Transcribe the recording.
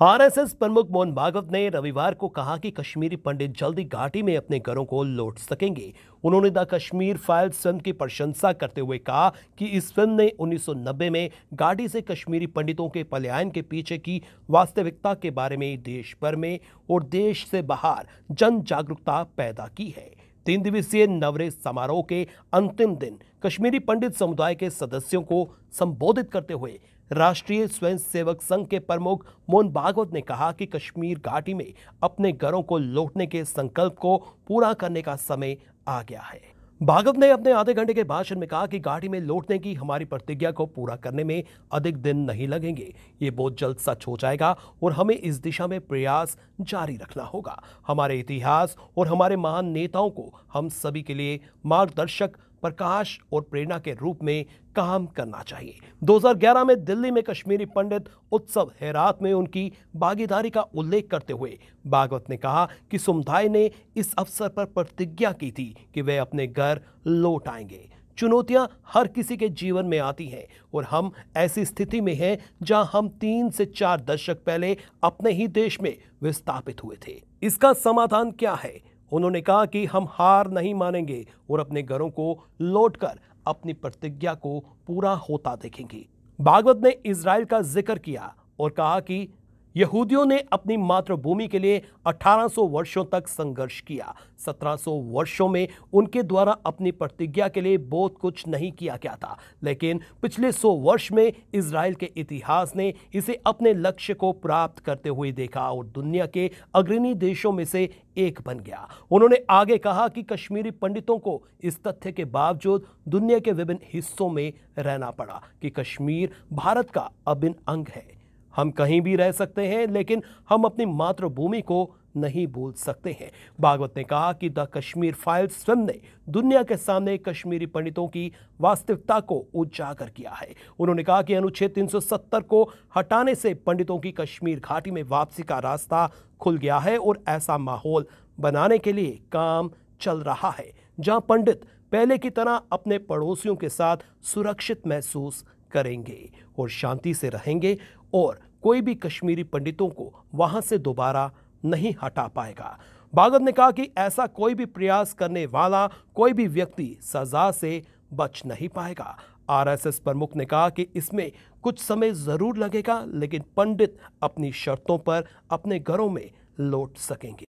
RSS प्रमुख मोहन भागवत ने रविवार को कहा कि कश्मीरी पंडित जल्दी घाटी में अपने घरों को लौट सकेंगे। उन्होंने द कश्मीर फाइल्स फिल्म की प्रशंसा करते हुए कहा कि इस फिल्म ने 1990 में घाटी से कश्मीरी पंडितों के पलायन के पीछे की वास्तविकता के बारे में देश भर में और देश से बाहर जन जागरूकता पैदा की है। 3 दिवसीय नवरेह समारोह के अंतिम दिन कश्मीरी पंडित समुदाय के सदस्यों को संबोधित करते हुए राष्ट्रीय स्वयंसेवक संघ के प्रमुख मोहन भागवत ने कहा कि कश्मीर घाटी में अपने घरों को लौटने के संकल्प को पूरा करने का समय आ गया है। भागवत ने अपने आधे घंटे के भाषण में कहा कि घाटी में लौटने की हमारी प्रतिज्ञा को पूरा करने में अधिक दिन नहीं लगेंगे। ये बहुत जल्द सच हो जाएगा और हमें इस दिशा में प्रयास जारी रखना होगा। हमारे इतिहास और हमारे महान नेताओं को हम सभी के लिए मार्गदर्शक, प्रकाश और प्रेरणा के रूप में काम करना चाहिए। 2011 में दिल्ली में कश्मीरी पंडित उत्सव हेरात में उनकी भागीदारी का उल्लेख करते हुए भागवत ने कहा कि समुदाय ने इस अवसर पर प्रतिज्ञा की थी कि वे अपने घर लौट आएंगे। चुनौतियां हर किसी के जीवन में आती हैं और हम ऐसी स्थिति में हैं जहां हम 3 से 4 दशक पहले अपने ही देश में विस्थापित हुए थे। इसका समाधान क्या है? उन्होंने कहा कि हम हार नहीं मानेंगे और अपने घरों को लौटकर अपनी प्रतिज्ञा को पूरा होता देखेंगे। भागवत ने इजराइल का जिक्र किया और कहा कि यहूदियों ने अपनी मातृभूमि के लिए 1800 वर्षों तक संघर्ष किया। 1700 वर्षों में उनके द्वारा अपनी प्रतिज्ञा के लिए बहुत कुछ नहीं किया गया था, लेकिन पिछले 100 वर्ष में इजराइल के इतिहास ने इसे अपने लक्ष्य को प्राप्त करते हुए देखा और दुनिया के अग्रणी देशों में से एक बन गया। उन्होंने आगे कहा कि कश्मीरी पंडितों को इस तथ्य के बावजूद दुनिया के विभिन्न हिस्सों में रहना पड़ा कि कश्मीर भारत का अभिन्न अंग है। हम कहीं भी रह सकते हैं, लेकिन हम अपनी मातृभूमि को नहीं भूल सकते हैं। भागवत ने कहा कि द कश्मीर फाइल्स फिल्म ने दुनिया के सामने कश्मीरी पंडितों की वास्तविकता को उजागर किया है। उन्होंने कहा कि अनुच्छेद 370 को हटाने से पंडितों की कश्मीर घाटी में वापसी का रास्ता खुल गया है और ऐसा माहौल बनाने के लिए काम चल रहा है जहां पंडित पहले की तरह अपने पड़ोसियों के साथ सुरक्षित महसूस करेंगे और शांति से रहेंगे और कोई भी कश्मीरी पंडितों को वहां से दोबारा नहीं हटा पाएगा। भागवत ने कहा कि ऐसा कोई भी प्रयास करने वाला कोई भी व्यक्ति सजा से बच नहीं पाएगा। आरएसएस प्रमुख ने कहा कि इसमें कुछ समय जरूर लगेगा, लेकिन पंडित अपनी शर्तों पर अपने घरों में लौट सकेंगे।